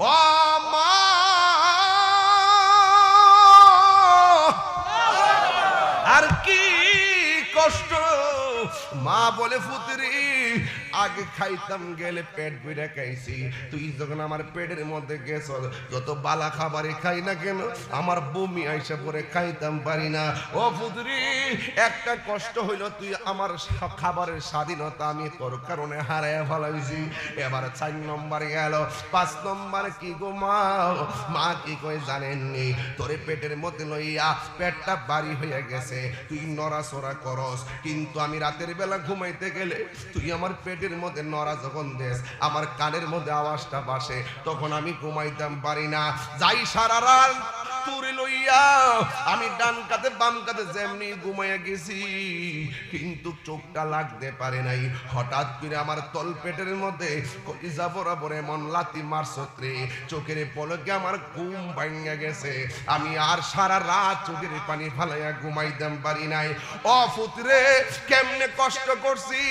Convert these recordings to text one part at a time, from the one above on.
ও মা আর কি কষ্ট মা বলে পুত্রী আগে খাইতাম গেলে পেট ভরে খাইছি তুই যখন আমার পেটের মধ্যে গেছ যত বালা খাবারই খাই না কেন আমার বমি আইসা পরে খাইতাম পারি না ও পুত্রী একটা কষ্ট হইল তুই আমার খাবারের স্বাধীনতা আমি তোর কারণে হারাইয়া ফেলাইছি এবার 4 নম্বর গেল 5 নম্বর কি গো মা কি কই জানেননি তোরে পেটের মধ্যে লইয়া পেটটা ভারী হয়ে গেছে তুই নড়াচড়া করস কিন্তু আমি রাতের বেলা ঘুমাইতে গেলে তুই আমার পেটের মধ্যে নড়া যখন দেস আমার কানের মধ্যে আওয়াজটা বাসে তখন আমি ঘুমাইতাম পারি না যাই সারা রাত তুরে লইয়া আমি ডান কাতে বাম কাতে যেমনি ঘুমাইয়া গেছি কিন্তু চোখটা লাগতে পারে নাই হঠাৎ করে আমার তল পেটের মধ্যে কলিজা বরাবর এমন লাথি মারছত রে চোখের পলকে আমার ঘুম ভাঙা গেছে আমি আর সারা রাত চোখের পানি ফালাইয়া ঘুমাইতাম পারি নাই ও পুত্রে কেমনে কষ্ট করছি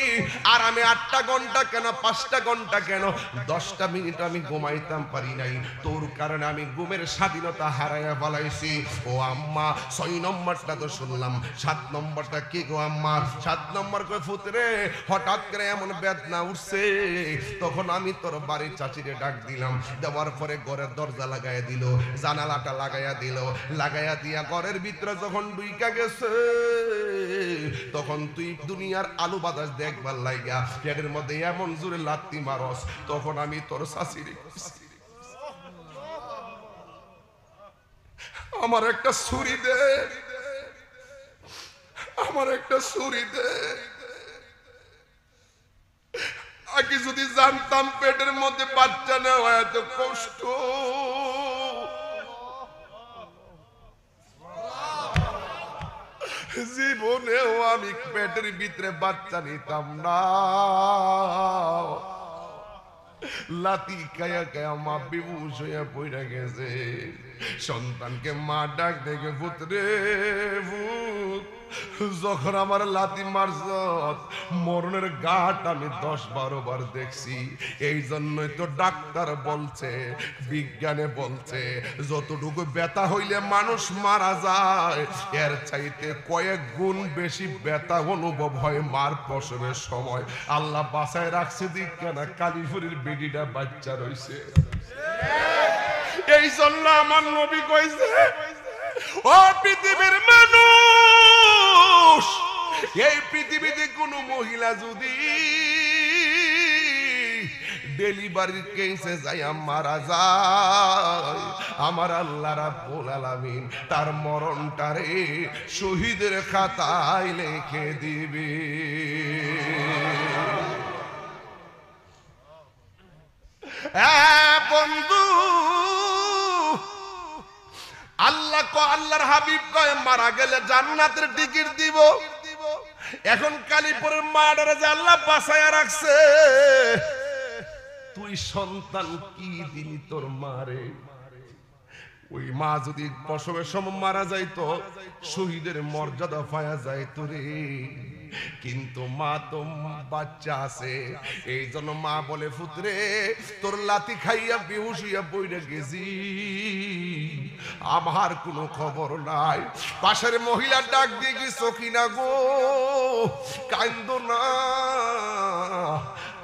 আর আমি 8টা ঘন্টা কেন 5টা ঘন্টা কেন 10টা মিনিট আমি ঘুমাইতাম পারি নাই তোর কারণে আমি ঘুমের স্বাধীনতা হারাইয়া ফেলাইছি ও আম্মা 6 নম্বরটা তো শুনলাম 7 নম্বরটা কি গো আম্মা 7 নম্বর কই পুত্রে হঠাৎ করে এমন বেদনা উঠছে তখন আমি তোর বাড়ির চাচিরে ডাক দিলাম দেওয়ার পরে ঘরের দরজা লাগাইয়া দিল জানালাটা লাগাইয়া দিল লাগাইয়া দিয়া ঘরের ভিতরে যখন ঢুইকা গেছে তখন তুই দুনিয়ার আলু বাতাস দেখবার লাগা পেটের মধ্যে এমন জোরে লাত্তি মারস তখন আমি তোর চাচিরে আমার একটা ছুরি দে আমার একটা ছুরি দে আগে যদি জানতাম পেটের মধ্যে বাচ্চা নেওয়া এত কষ্ট জীবনেও আমি পেটের ভিতরে বাচ্চা নিতাম না লাতি কায়া কায়া মা বেহুশ হইয়া পড়ে গেছে সন্তানকে মা ডাক দেখে পুত্রে ভূত যখন আমার লাতি মারছত মরণের ঘাট আমি 10-12 বার দেখছি এই জন্যই তো ডাক্তার বলছে বিজ্ঞানে বলছে যতটুকু ব্যথা হইলে মানুষ মারা যায় এর চাইতে কয়েক গুণ বেশি ব্যথা অনুভব হয় মার প্রসবের সময় আল্লাহ বাঁচায় রাখছে দিক কেন কালীপুরের বেডিটা বাচ্চা রইছে এই জন্য আমার নবী কইছে ও পৃথিবীর মানুষ এই পৃথিবীতে কোন মহিলা যদি ডেলিভারির কেসে যাইয়া মারা যায় আমার আল্লাহ রাব্বুল আলামিন তার মরণটারে শহীদের খাতায় লিখে দিবে বন্ধু আল্লাহর হাবিব কয় মারা গেলে জান্নাতের টিকিট দিব এখন কালীপুরের মাডারে যে আল্লাহ বাঁচায়া রাখছে তুই সন্তান কি দিলি তোর মারে ওই মা যদি প্রসবের সময় মারা যাইতো শহীদের মর্যাদা পাওয়া যাইতো রে কিন্তু মা তো বাচ্চা আছে এই জন্য মা বলে পুত্রে তোর লাথি খাইয়া বেহুশ হইয়া পড়ে গেছি আমার কোনো খবর নাই পাশের মহিলা ডাক দিয়ে কি সখিনা গো কান্দো না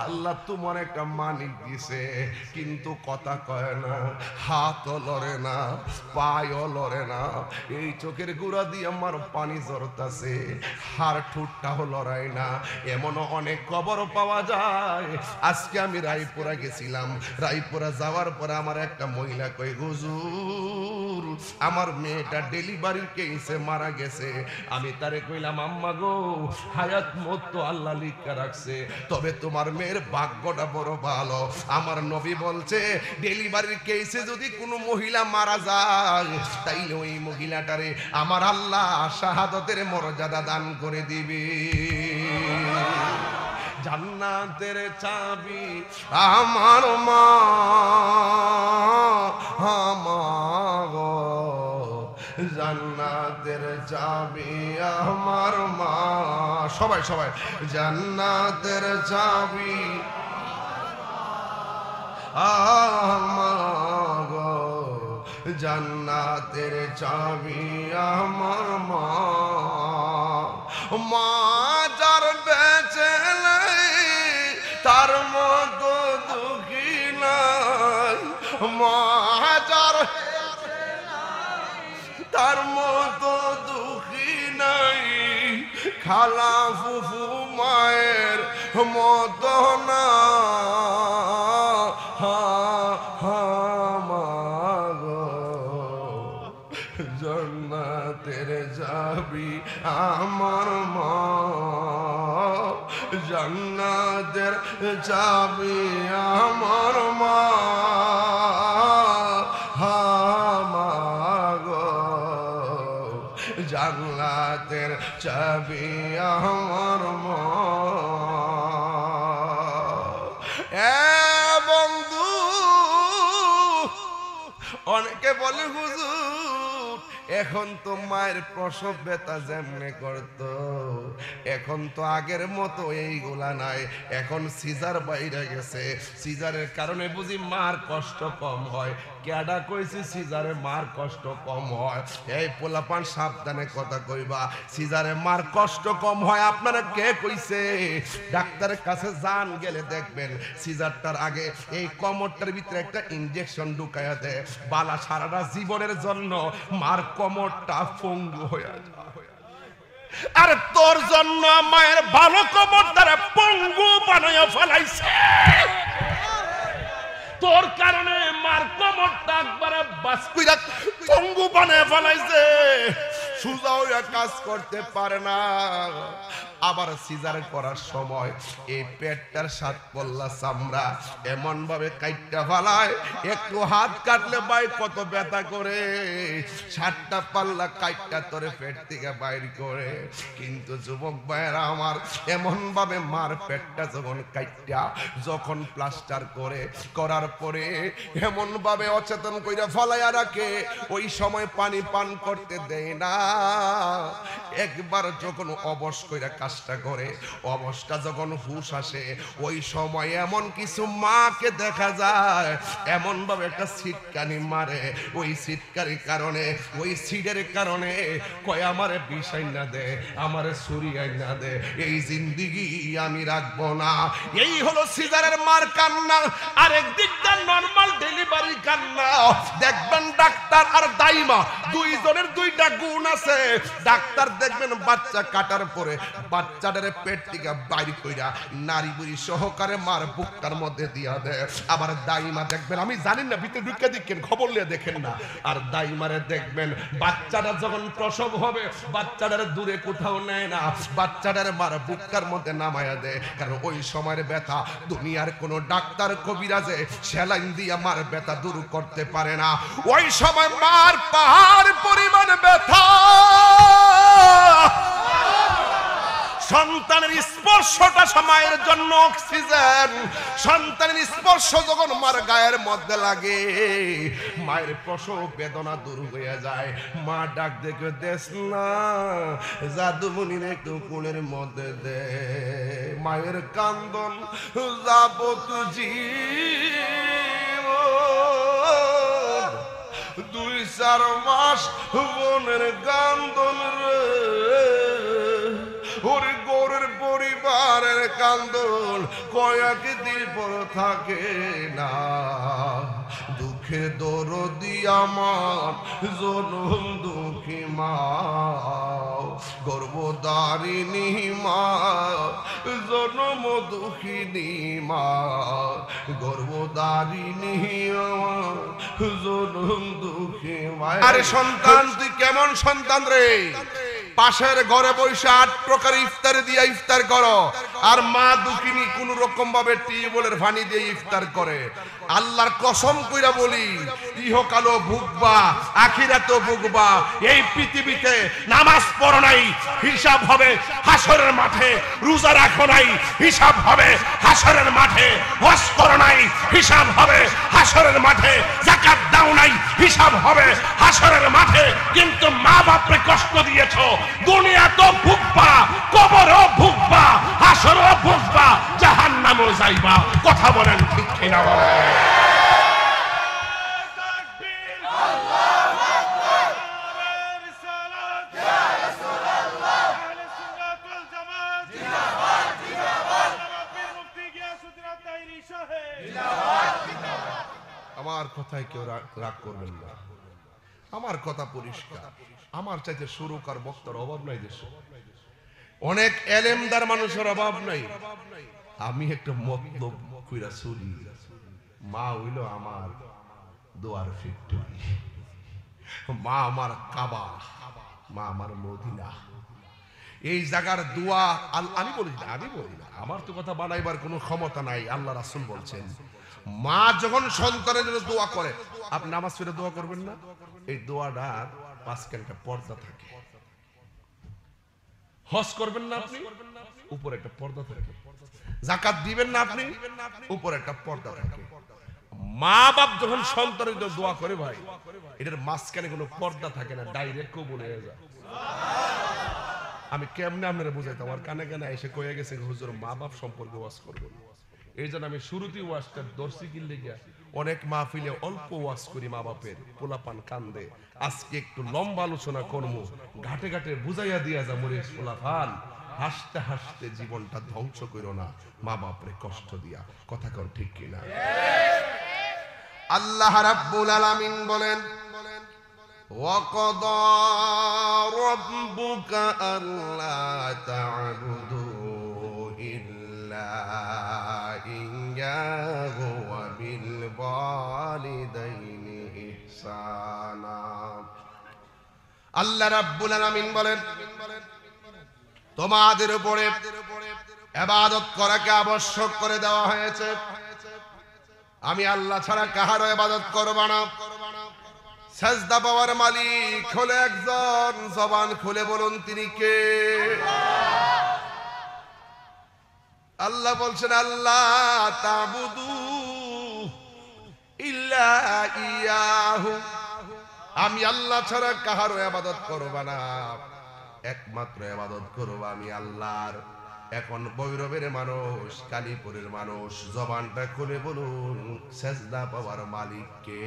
আল্লাহ তোমার একটা মানিক দিছে কিন্তু কথা কয় না হাতও লড়ে না পায়ও লড়ে না এই চোখের গুড়া দিয়ে আমার পানি জড়তাছে হাড় ঠুটটাও লড়াই না এমন অনেক খবর পাওয়া যায় আজকে আমি রায়পুরা গেছিলাম রায়পুরা যাওয়ার পরে আমার একটা মহিলা কই হুজুর আমার মেয়েটা ডেলিভারির কেসে মারা গেছে আমি তারে কইলাম আম্মা গো হায়াত মত তো আল্লাহ লিখা রাখছে তবে তোমার মেয়ের ভাগ্যটা বড় ভালো আমার নবী বলছে ডেলিভারির কেসে যদি কোনো মহিলা মারা যায় তাইলে ওই মহিলাটারে আমার আল্লাহ শাহাদাতের মর্যাদা দান করে দিবে জান্নাতের চাবি আমার মা আমার জান্নাতের চাবি আমার মা সবাই সবাই জান্নাতের চাবি আমার জান্নাতের চাবি আমার মা। মা যার বেঁচে নাই তার মতো দুঃখী নাই, মা যার তার মতো দুঃখী নাই, খালা ফুফু মায়ের মতো না। জান্নাতের চাবি আমার মা, জান্নাতের চাবি আমার মা। জান্নাতের চাবি আমার মা। বন্ধু অনেকে বলে হুজুর এখন তো মায়ের প্রসব ব্যথা যেমনে করতো, এখন তো আগের মতো এইগুলা নাই, এখন সিজার বাইরে গেছে, সিজারের কারণে বুঝি মার কষ্ট কম হয়। কেডা কইছি সিজারে মার কষ্ট কম হয়? এই পোলাপান সাবধানে কথা কইবা, সিজারে মার কষ্ট কম হয় আপনারা কে কইছে? ডাক্তারের কাছে যান, গেলে দেখবেন সিজারটার আগে এই কোমরটার ভিতরে একটা ইনজেকশন ঢুকায়া দেয়, বালা সারাটা জীবনের জন্য মার কোমরটা পঙ্গু হয়ে যায়। আর তোর জন্য মায়ের ভালো কোমর দ্বারা পঙ্গু বানায়া ফেলাইছে, তোর কারণে মার কোমরটা একবারে বাস্কুইরা পঙ্গু বানায়া ফেলাইছে, সুজা হইয়া কাজ করতে পারে না। আবার সিজার করার সময় এই পেটটার সাত পল্লা চামড়া এমন ভাবে কাইটটা ফালায়, একটু হাত কাটলে ভাই কত ব্যথা করে, 7টা পাল্লা কাইটটা তোরে পেট থেকে বাইর করে। কিন্তু যুবক ভাইয়েরা আমার, এমন ভাবে মার পেটটা যখন কাইটটা যখন প্লাস্টার করে করার পরে এমন ভাবে অচেতন কইরা ফালাইয়া রাখে, ওই সময় পানি পান করতে দেয় না। একবার যখন অবশ কইরা কাজটা করে, অবশটা যখন হুশ আসে, ওই সময় এমন কিছু মাকে দেখা যায় এমন ভাবে একটা সিটকানি মারে, ওই সিটকানির কারণে, ওই সিটের কারণে কয় আমারে বিষাই না দে, আমারে ছুরিয়াই না দে, এই জিন্দিগি আমি রাখবো না। এই হলো সিজারের মার কান্না। আরেক দিকটা নরমাল ডেলিভারি কান্না। দেখবেন ডাক্তার আর দাইমা দুইজনের দুইটা গুণ আছে। ডাক্তার দেখবেন বাচ্চা কাটার পরে বাচ্চাটারে পেট থেকে বাইর কইরা নারী বুড়ি সহকারে মার বুকটার মধ্যে দিয়া দেয়। আবার দাইমা দেখবেন, আমি জানি না ভিতরে ঢুকে দেখেন, খবর নিয়ে দেখেন না, আর দাইমারে দেখবেন বাচ্চাটা যখন প্রসব হবে বাচ্চাটারে দূরে কোথাও নেয় না, বাচ্চাটারে মার বুকটার মধ্যে নামায়া দেয়। কারণ ওই সময়ের ব্যথা দুনিয়ার কোনো ডাক্তার কবিরাজে সেলাইন দিয়ে মার ব্যথা দূর করতে পারে না। ওই সময় মার পাহাড় পরিমাণ ব্যথা, সন্তানের স্পর্শটা সময়ের জন্য অক্সিজেন। সন্তানের স্পর্শ যখন মার গায়ের মধ্যে লাগে, মায়ের প্রসব বেদনা দূর হয়ে যায়। মা ডাক দেখে দেশ না, জাদুমণির একটু কোলের মধ্যে দে। মায়ের কান্দন যাবত জীবন, 2-4 মাস বোনের কান্দন রে, ওর গৌরের পরিবারের কান্দন কয়েকদিন পর থাকে না। দুঃখের দরদি আমার জনম দুঃখী মা, গর্ভধারিণী মা, জনম দুঃখিনী মা, গর্ভধারিণী আমার জনম দুঃখী মা। আরে সন্তান, তুই কেমন সন্তান রে? পাশের ঘরে বসে 8 প্রকার ইফতার দিয়ে ইফতার করো, আর মা দুঃখিনী কোন রকম ভাবে টিউবওয়েলের পানি দিয়ে ইফতার করে। আল্লাহর কসম কইরা বলি, ইহকালও ভুগবা, আখিরাতেও ভুগবা। এই পৃথিবীতে নামাজ পড়ো নাই, হিসাব হবে হাসরের মাঠে। রোজা রাখো নাই, হিসাব হবে হাসরের মাঠে। হজ করো নাই, হিসাব হবে হাসরের মাঠে। যাকাত দাও নাই, হিসাব হবে হাসরের মাঠে। কিন্তু মা বাপরে কষ্ট দিয়েছো, দুনিয়া তো ভুগবা, কবরও ভুগবা, হাসরও ভুগবা, জাহান্নামও যাইবা। কথা বলেন ঠিক কিনা বলেন? আমার কথায় কেউ রাগ করবেন না, আমার কথা পরিষ্কার। আমার চাইতে সুরকার বক্তার অভাব নাই দেশে, অনেক এলেমদার মানুষের অভাব নাই। আমি একটা মতলব কইরা চলি। মা হইল আমার দোয়ার ফ্যাক্টরি, মা আমার কাবা, মা আমার মদিনা। এই জায়গার দোয়া আমি বলি না, আমার তো কথা বানাইবার কোনো ক্ষমতা নাই। আল্লাহ রাসূল বলছেন, মা যখন সন্তানের জন্য দোয়া করে, আপনি নামাজ পড়ে দোয়া করবেন না? এই দোয়াটার মাঝখানে একটা পর্দা থাকে। হজ করবেন না আপনি, উপরে একটা পর্দা থাকে। যাকাত দিবেন না আপনি, উপরে একটা পর্দা থাকে। মা বাপ যখন সন্তানের জন্য দোয়া করে ভাই, এটার মাঝখানে কোনো পর্দা থাকে না, ডাইরেক্ট কবুল হয়ে যায়। আমি কেমনে আপনারা বুঝাইতাম? আমার কানে কানে এসে কয়ে গেছে হুজুর মা বাপ সম্পর্কে ওয়াজ করবেন। এই জন্য আমি শুরুতেই ওয়াজটা দর্শি কিনলে গিয়া অনেক মাহফিলে অল্প ওয়াজ করি। মা বাপের পোলাপান কান্দে, আজকে একটু লম্বা আলোচনা করবো, ঘাটে ঘাটে বুঝাইয়া দিয়া যা মরে পোলাপান, হাসতে হাসতে জীবনটা ধ্বংস করো না, মা বাপরে কষ্ট দিয়া। কথা কর ঠিক কিনা? আল্লাহ রাব্বুল আলামিন বলেন, وَقَضَى رَبُّكَ أَلَّا تَعْبُدُوا إِلَّا إِيَّاهُ وَبِالْوَالِدَيْنِ إِحْسَانًا। আল্লাহ রাব্বুল আলামিন বলেন, তোমাদের উপরে ইবাদত করাকে আবশ্যক করে দেওয়া হয়েছে। আমি আল্লাহ ছাড়া কাহারও ইবাদত করব না। সাজদা পাওয়ার মালিক হলো একজন, জবান খুলে বলুন তিনি কে? আল্লাহ বলছেন, আল্লাহ তাবুদু ইল্লা ইয়াহু, আমি আল্লাহ ছাড়া কাহারও ইবাদত করব না, একমাত্র ইবাদত করব আমি আল্লাহর। এখন ভৈরবের মানুষ, কালীপুরের মানুষ, জবানটা খুলে বলুন সাজদা পাওয়ার মালিক কে?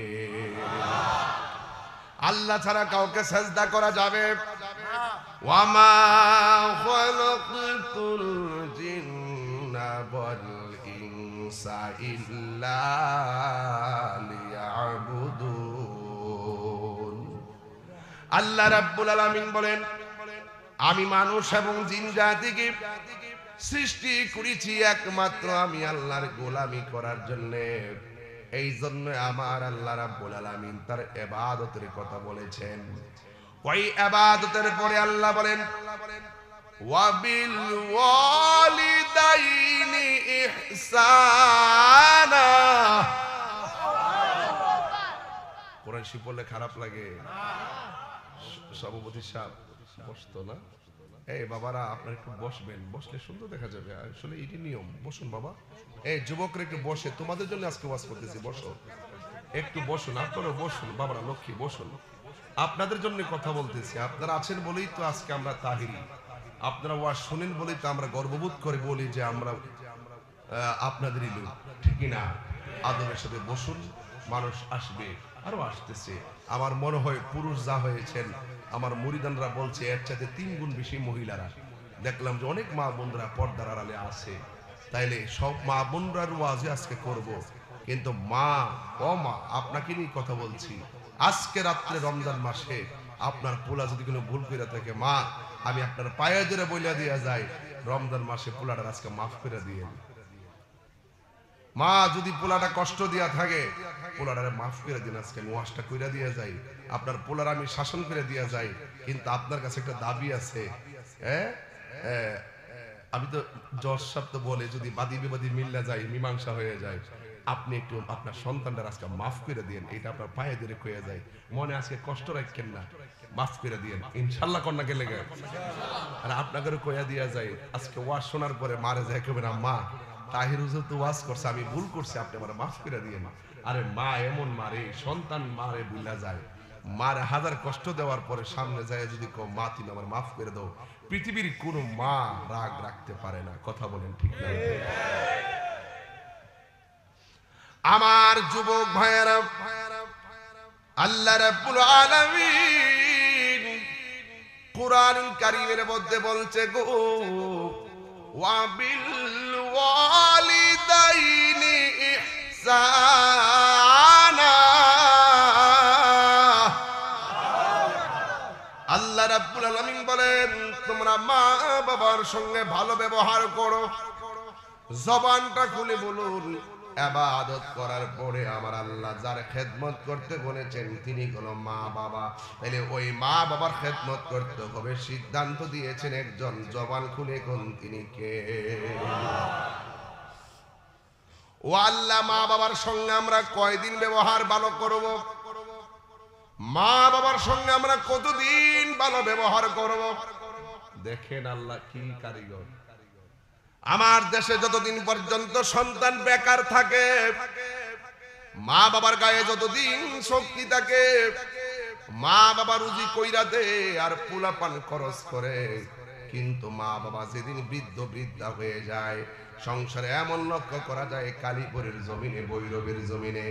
আল্লাহ ছাড়া কাউকে সাজদা করা যাবে? ওয়ামা খালাকতুল জিন্না ওয়াল ইনসা ইল্লা লিয়াবুদুন। আল্লাহ রাব্বুল আলামিন বলেন, আমি মানুষ এবং জিন জাতিকে সৃষ্টি করেছি একমাত্র আমি আল্লাহর গোলামি করার জন্য। এই জন্য আমার আল্লাহ রাব্বুল আলামিন তার ইবাদতের কথা বলেছেন। ওই ইবাদতের পরে আল্লাহ বলেন, ওয়াবিল ওয়ালিদাইনি ইহসানা। কোরআন শরীফ বললে খারাপ লাগে? সভাপতি সাহেব বসতো না? এই বাবারা আপনারা একটু বসবেন, বসলে সুন্দর দেখা যাবে। আসলে এটি নিয়ম। বসুন বাবা। এই যুবকরা একটু বসে, তোমাদের জন্য আজকে ওয়াজ করতেছি, বসো একটু, বসুন আপনারা, বসুন বাবারা, লক্ষ্মী বসুন। আপনাদের জন্য কথা বলতেছি, আপনারা আছেন বলেই তো আজকে আমরা তাহিরি, আপনারা ওয়াজ শুনেন বলেই তো আমরা গর্ববোধ করে বলি যে আমরা আপনাদেরই লোক, ঠিক না? আদরের সাথে বসুন, মানুষ আসবে, আরো আসতেছে। আমার মনে হয় পুরুষ যা হয়েছেন, আমার মুরিদানরা বলছে এর চাইতে 3 গুণ বেশি মহিলারা। দেখলাম যে অনেক মা বোনরা পর্দার আড়ালে আছে। তাইলে সব মা বোনরার ওয়াজে আজকে করব, কিন্তু মা ও মা আপনাকে নিয়ে কথা বলছি। আজকে রাত্রে রমজান মাসে আপনার পোলা যদি কোনো ভুল করে থাকে, মা আমি আপনার পায়ে ধরে বইলা দিয়া যাই, রমজান মাসে পোলাটার আজকে মাফ করে দিয়ে। মা যদি পোলাটা কষ্ট দিয়া থাকে, পোলাটারে মাফ করে দিন, আজকে ওয়াজটা কইরা দিয়া যাই, আপনার পোলার আমি শাসন করে দিয়া যাই। কিন্তু আপনার কাছে একটা দাবি আছে, আমি তো জজ সাহেব তো বলে যদি বাদী বিবাদী মিল্লা যায়, মীমাংসা হয়ে যায়, আপনি একটু আপনার সন্তানদের আজকে মাফ করে দিন, এটা আপনার পায়ে ধরে কইয়া যায়। মনে আজকে কষ্ট রাখেন না, মাফ করে দিন ইনশাল্লাহ। কন্যা গেলে আর আপনাকে কইয়া দিয়া যায়, আজকে ওয়াজ শোনার পরে মারে যায় কেবে না, মা তাহির হুজুর তো ওয়াজ করছে, আমি ভুল করছি, আপনি আমার মাফ করে দিয়েন। আরে মা এমন মারে, সন্তান মারে বুঝলা যায়, মারে হাজার কষ্ট দেওয়ার পরে সামনে যায় যদি কো মা তুমি আমার মাফ করে দাও, পৃথিবীর কোনো মা রাগ রাখতে পারে না। কথা বলেন ঠিক না? আমার যুবক ভাইয়েরা, আল্লাহ রাব্বুল আলামিন কুরআনুল কারীমের মধ্যে বলছে গো, ওয়াবিল ওয়ালিদাইনি ইহসানা। রাব্বুল আলামিন বলেন তোমরা মা বাবার সঙ্গে ভালো ব্যবহার করো। জবানটা খুলে বলুন, ইবাদত করার পরে আমার আল্লাহ যার খেদমত করতে বলেছেন তিনি হলো মা বাবা। তাহলে ওই মা বাবার খেদমত করতে হবে, সিদ্ধান্ত দিয়েছেন একজন, জবান খুলে কোন তিনি কে? ও আল্লাহ, মা বাবার সঙ্গে আমরা কয়দিন ব্যবহার ভালো করব? মা বাবার সঙ্গে আমরা কতদিন ভালো ব্যবহার করব? দেখেন আল্লাহ কি কারিগর। আমার দেশে যতদিন পর্যন্ত সন্তান বেকার থাকে, মা বাবার গায়ে যতদিন শক্তি থাকে, মা বাবা রুজি কইরা দে আর পোলাপান খরচ করে, কিন্তু মা বাবা যেদিন বৃদ্ধ বৃদ্ধা হয়ে যায়, সংসারে এমন লক্ষ্য করা যায় কালীপুরের জমিনে, ভৈরবের জমিনে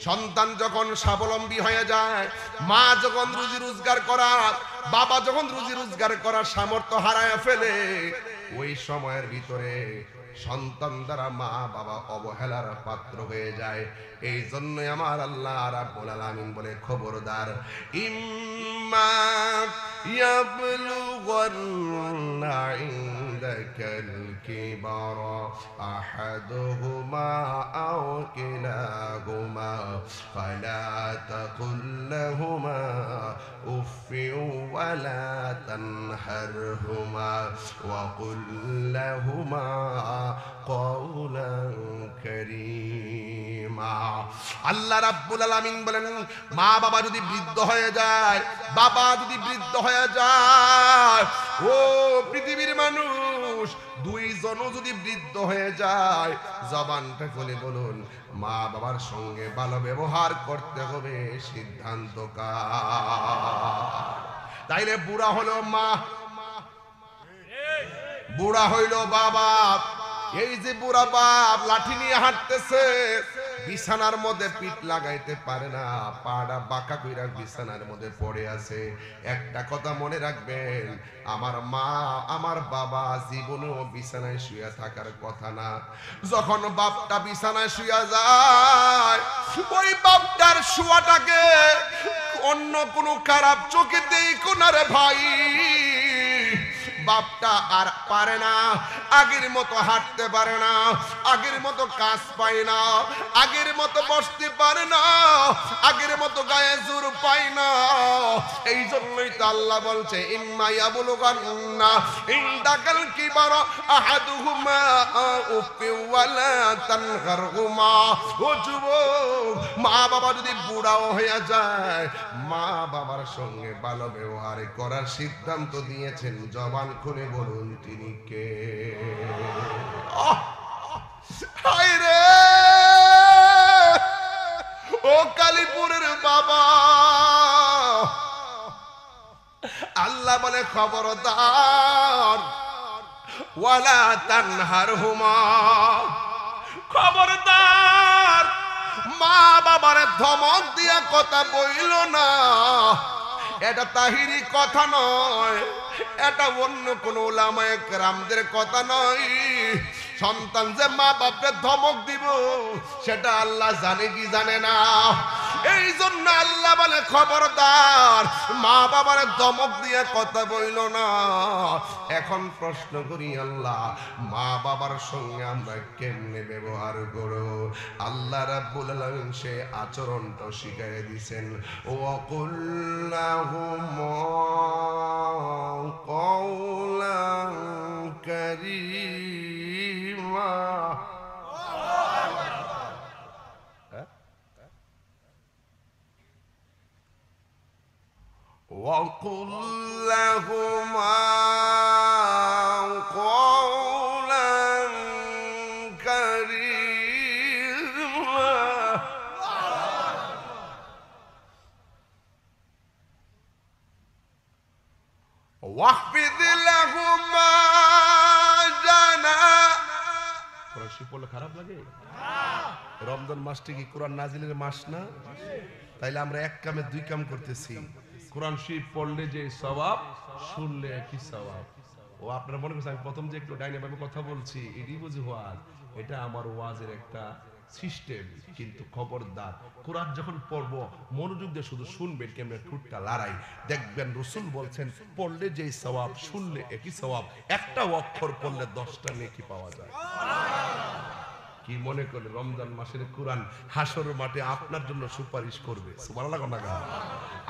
সন্তান যখন স্বাবলম্বী হয়ে যায়, মা যখন রুজি রোজগার করা, বাবা যখন রুজি রোজগার করার সামর্থ্য হারায় ফেলে, ওই সময়ের ভিতরে সন্তান দ্বারা মা বাবা অবহেলার পাত্র হয়ে যায়। এই জন্যই আমার আল্লাহ রাব্বুল আলামিন বলে খবরদার, ইম্মা ইয়াবলুগান্না ইনদাকাল কিবারা আহাদুহুমা আও কিলাহুমা ফালা তাকুল লাহুমা উফফিন ওয়ালা তানহারহুমা ওয়া কুল লাহুমা কওলান কারীমা। আল্লাহ রাব্বুল আলামিন বলেন মা বাবা যদি বৃদ্ধ হয়ে যায়, বাবা যদি বৃদ্ধ হয়ে যায়, ও পৃথিবীর মানুষ, দুইজনও যদি বৃদ্ধ হয়ে যায়, জবানটা খুলে বলুন মা বাবার সঙ্গে ভালো ব্যবহার করতে হবে, সিদ্ধান্ত কার? তাইলে বুড়া হলো মা, বুড়া হইল বাবা। এই যে বুড়া বাপ লাঠি নিয়ে হাঁটতেছে, বিছানার মধ্যে পিঠ লাগাইতে পারে না, পাড়া বাঁকা কইরা বিছানার মধ্যে পড়ে আছে। একটা কথা মনে রাখবেন, আমার মা আমার বাবা জীবনেও বিছানায় শুয়ে থাকার কথা না। যখন বাপটা বিছানায় শুয়ে যায়, ওই বাপটার শুয়াটাকে অন্য কোনো খারাপ চোখে দেখো না রে ভাই। বাপটা আর পারে না, আগের মতো হাঁটতে পারে না, আগের মতো কাজ পায় না, আগের মতো বসতে পারে না, আগের মতো গায়ে জোর পায় না। এই জন্যই তো আল্লাহ বলছে ইম্মা ইয়াবলুগান্না ইনদাকাল কিবারা আহাদুহুমা উফফি ওয়ালা তানহারহুমা। ও যুবক, মা বাবা যদি বুড়াও হয়ে যায়, মা বাবার সঙ্গে ভালো ব্যবহার করার সিদ্ধান্ত দিয়েছেন, জবান খুলে বলুন তিনি কে? হায় রে, ও কালীপুরের বাবা, আল্লাহ বলে খবরদার, ওয়ালা তানহারহুমা, খবরদার মা বাবার ধমক দিয়া কথা বইল না। এটা তাহিরি কথা নয়, এটা অন্য কোন উলামায়ে কেরামদের কথা নয়। সন্তান যে মা বাপকে ধমক দিব সেটা আল্লাহ জানে কি জানে না? এই জন্য আল্লাহ বলে খবরদার, মা বাবার ধমক দিয়ে কথা বইল না। এখন প্রশ্ন করি আল্লাহ, মা বাবার সঙ্গে আমরা কেমনে ব্যবহার করব? আল্লাহ রাব্বুল আলামিন সে আচরণটা শিখিয়ে দিয়েছেন, ওয়াকুল্লাহুমা কওলান কারীমা। وَقُلْ لَهُمَا قَوْلًا كَرِيمًا। وَاخْفِضْ لَهُمَا جَنَاحَ। কোরআন শরীফ পড়লে খারাপ লাগে? রমজান মাসটি কি কোরআন নাজিলের মাস না? তাইলে আমরা এক কামে দুই কাম করতেছি। কোরআন শরীফ পড়লে যে সওয়াব, শুনলে কি সওয়াব। ও আপনারা মনে করছেন আমি প্রথম যে একটু ডাইনে ভাবে কথা বলছি, এটাই বুঝি ওয়াজ। এটা আমার ওয়াজের একটা সিস্টেম। কিন্তু খবরদার, কোরআন যখন পড়ব মনোযোগ দিয়ে শুধু শুনবেন, কেমনে ঠোঁটটা লড়াই দেখবেন। রাসূল বলছেন পড়লে যেই সওয়াব, শুনলে একই সওয়াব, একটা অক্ষর পড়লে 10টা নেকি পাওয়া যায়। কি মনে করে রমজান মাসের কোরআন হাসর মাঠে আপনার জন্য সুপারিশ করবে? সুবহানাল্লাহ।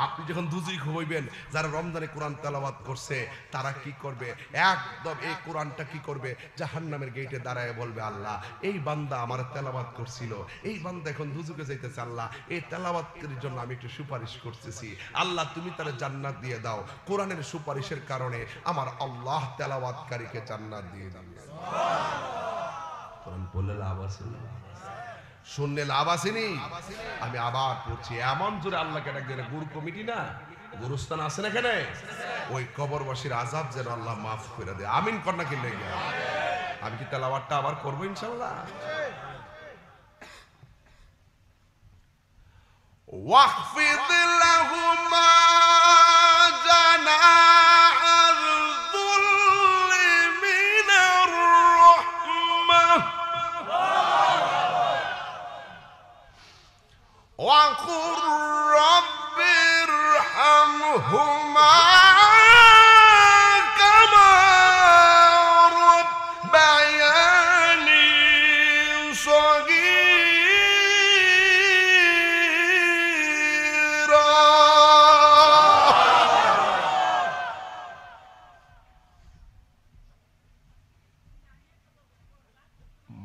আপনি যখন দুজুই হইবেন, যারা রমজানে কোরআন তেলাওয়াত করছে তারা কি করবে? একদম এই কোরআনটা কি করবে? জাহান্নামের গেটে দাঁড়ায় বলবে, আল্লাহ এই বান্দা আমার তেলাওয়াত করছিল, এই বান্দা এখন দুজুকে যাইতেছে, আল্লাহ এই তেলাওয়াতের জন্য আমি একটু সুপারিশ করতেছি, আল্লাহ তুমি তার জান্নাত দিয়ে দাও। কোরআনের সুপারিশের কারণে আমার আল্লাহ তেলাওয়াতকারীকে জান্নাত দিয়ে দিবে। কোরআন পড়লে লাভ আছে না? শুনলে লাভ আসেনি? আমি আবার পড়ছি, এমন জোরে আল্লাহকে ডাক দিয়ে, গুরু কমিটি না, গুরুস্থান আছে না এখানে, ওই কবরবাসীর আযাব যেন আল্লাহ মাফ করে দেয়। আমিন কর না কি লেগে? আমি কি তেলাওয়াতটা আবার করবো ইনশাআল্লাহ? ওয়াখফিদ লাহুমা জানাহাল যুল্লি মিনার রাহমাহ وقل رب ارحمهما كما ربياني صغيرا।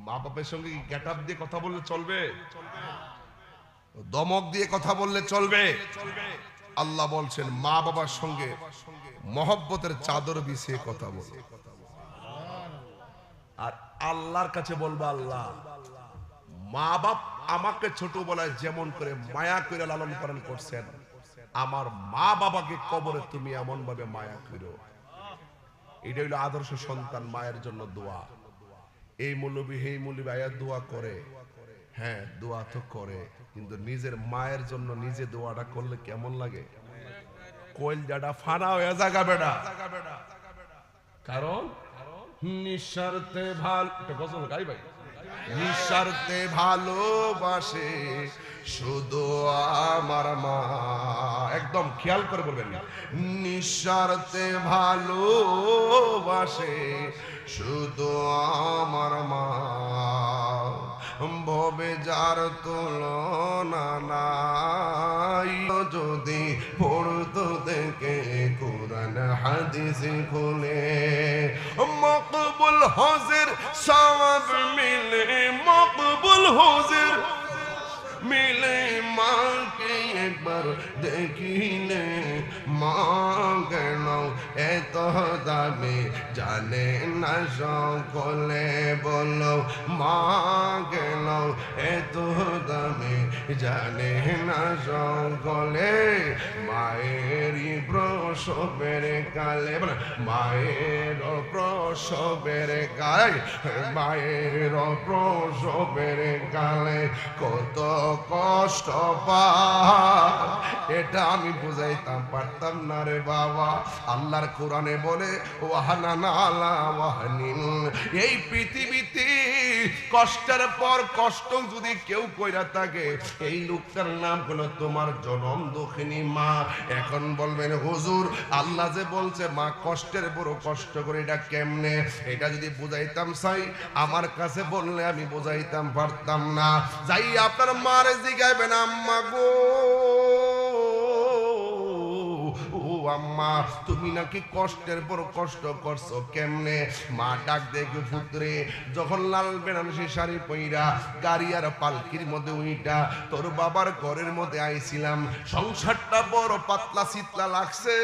মা বাবার সঙ্গে গেট আপ দিয়ে কথা বললে চলবে? দমক দিয়ে কথা বললে চলবে? আল্লাহ বলছেন মা বাবার সঙ্গে মহব্বতের চাদর বিছিয়ে কথা বলো। আর আল্লাহর কাছে বলবা, আল্লাহ মা বাপ আমাকে ছোটবেলায় যেমন করে মায়া করে লালন পালন করছেন, আমার মা বাবাকে কবরে তুমি এমন ভাবে মায়া করো। এটা হইল আদর্শ সন্তান মায়ের জন্য দোয়া। এই মৌলবী এই মৌলবী আয়াত দোয়া করে, হ্যাঁ দোয়া তো করে, কিন্তু নিজের মায়ের জন্য নিজে দোয়াটা করলে কেমন লাগে? কলজাটা ফানা হয়ে জায়গা বেড়া। কারণ নিঃস্বার্থে নিঃস্বার্থে ভালোবাসে শুধু আমার মা। একদম খেয়াল করে বলবেন, নিঃস্বার্থে ভালোবাসে শুধু আমার মা। ভবে যার তুলনা নাই, যদি পড়তো দেখে কোরআন হাদিস খুলে, মকবুল হজের সওয়াব মিলে, মকবুল হজের মিলে। মাকে একবার দেখিলে মা কেন এত দামি জানে না সকলে, বলো মা কেন এত দামি জানে না সকলে। মায়েরই প্রসবের কালে, মায়ের প্রসবের কালে, মায়ের প্রসবের কালে কত কষ্ট পায়, এটা আমি বুঝাইতাম পারতাম না রে বাবা। আল্লাহর কোরআনে বলে ওয়াহানান আলা ওয়াহানিন, এই পৃথিবীতে কষ্টের পর কষ্ট যদি কেউ কইরা থাকে, এই লোকটার নাম হলো তোমার জনম দুঃখিনী মা। এখন বলবেন হুজুর আল্লাহ যে বলছে মা কষ্টের বড় কষ্ট করে, এটা কেমনে? এটা যদি বুঝাইতাম চাই আমার কাছে বললে আমি বুঝাইতাম পারতাম না। যাই আপনার মারে জিগাইবেন, আম্মা গো, ও আম্মা তুমি নাকি কষ্টের বড় কষ্ট করছো, কেমনে? মা ডাক দেখে পুত্রে, যখন লাল বেনারসি শাড়ি পইরা গাড়ি আর পালকির মধ্যে উইটা তোর বাবার ঘরের মধ্যে আইছিলাম, সংসারটা বড় পাতলা শীতলা লাগছে।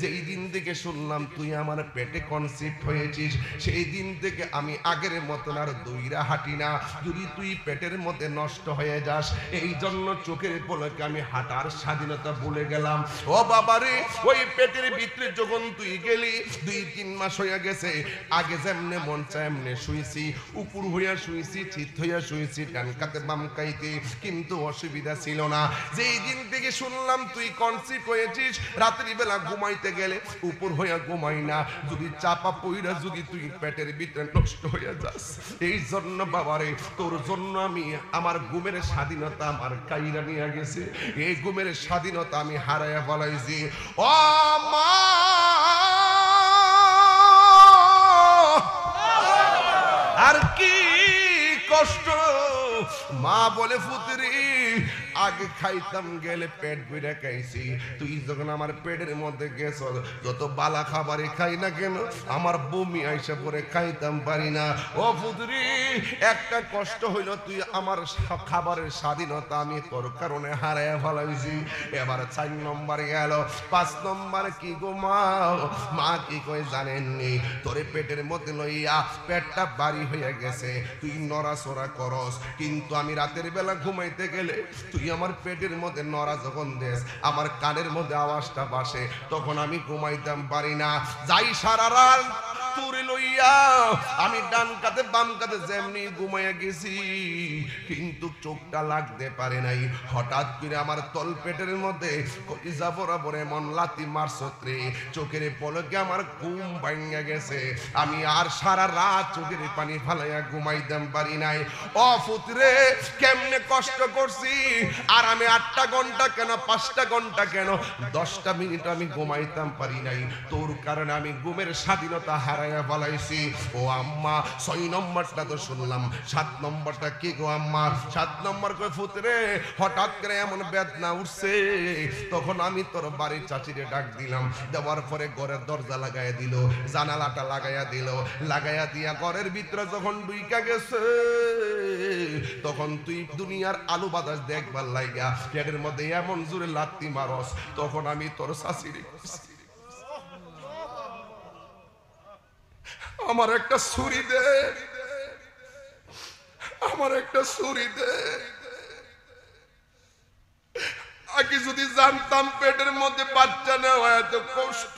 যেই দিন থেকে শুনলাম তুই আমার পেটে কনসিপ্ট হয়েছিস, সেই দিন থেকে আমি আগের মতন আর দইরা হাঁটি না। যদি তুই পেটের মধ্যে নষ্ট হয়ে যাস, এই জন্য চোখের পলকে আমি হাঁটার স্বাধীনতা ভুলে গেলাম। ও বাবারে ওই পেটের ভিতরে যখন তুই গেলি 2-3 মাস হয়ে গেছে আগে যেমনে মন চায় এমনে শুইছি উপর হইয়া শুইছি চিত হইয়া শুইছি ডান কাতে বাম কাইতে কিন্তু অসুবিধা ছিল না যেই দিন থেকে শুনলাম তুই কনসিভ হয়েছিস রাত্রি বেলা ঘুমাইতে গেলে উপর হইয়া ঘুমাই না যদি চাপা পইরা যদি তুই পেটের ভিতরে নষ্ট হইয়া যাস এই জন্য বাবারে তোর জন্য আমি আমার ঘুমের স্বাধীনতা আমার কাইরা নিয়ে গেছে এই ঘুমের স্বাধীনতা আমি হারাইয়া ফেলাইছি ও মা আর কি কষ্ট মা বলে পুত্রী আগে খাইতাম গেলে পেট ভরে খাইছি তুই যখন আমার পেটের মধ্যে গেছ যত বালা খাবারই খাই না কেন আমার বমি আইসা পরে খাইতাম পারি না ও পুত্রী একটা কষ্ট হইল তুই আমার খাবারের স্বাধীনতা আমি তোর কারণে হারাইয়া ফেলাইছি এবার 4 নম্বর গেল 5 নম্বর কি গো মা কি কই জানেননি তোরে পেটের মধ্যে লইয়া পেটটা বাড়ি হয়ে গেছে তুই নড়াচড়া করস কিন্তু আমি রাতের বেলা ঘুমাইতে গেলে তুই আমার পেটের মধ্যে নড়া যখন দেস আমার কানের মধ্যে আওয়াজটা বাসে তখন আমি ঘুমাইতাম পারি না যাই সারা রাত তুরে লইয়া আমি ডান কাতে বাম কাতে যেমনি ঘুমাইয়া গেছি কিন্তু চোখটা লাগতে পারে নাই হঠাৎ করে আমার তল পেটের মধ্যে কলিজা বরাবর এমন লাথি মারছত্রে চোখের পলকে আমার ঘুম ভাঙা গেছে আমি আর সারা রাত চোখের পানি ফালাইয়া ঘুমাইতাম পারি নাই ও পুত্রে কেমনে কষ্ট করছি আর আমি 8টা ঘন্টা কেন 5টা ঘন্টা কেন 10টা মিনিট আমি ঘুমাইতাম পারি নাই তোর কারণে আমি ঘুমের স্বাধীনতা হারাইয়া ফেলাইছি ও আম্মা 6 নম্বরটা তো শুনলাম 7 নম্বরটা কি গো আম্মা 7 নম্বর কই পুত্রে হঠাৎ করে এমন বেদনা উঠছে তখন আমি তোর বাড়ির চাচিরে ডাক দিলাম দেওয়ার পরে ঘরের দরজা লাগাইয়া দিল জানালাটা লাগাইয়া দিল লাগাইয়া দিয়া ঘরের ভিতরে যখন ঢুইকা গেছে তখন তুই দুনিয়ার আলু বাতাস দেখবার লাইগা পেটের মধ্যে এমন জোরে লাত্তি মারস তখন আমি তোর শাশুড়ি আমার একটা ছুরি দে আমার একটা ছুরি দে আগে যদি জানতাম পেটের মধ্যে বাচ্চা নেওয়া এত কষ্ট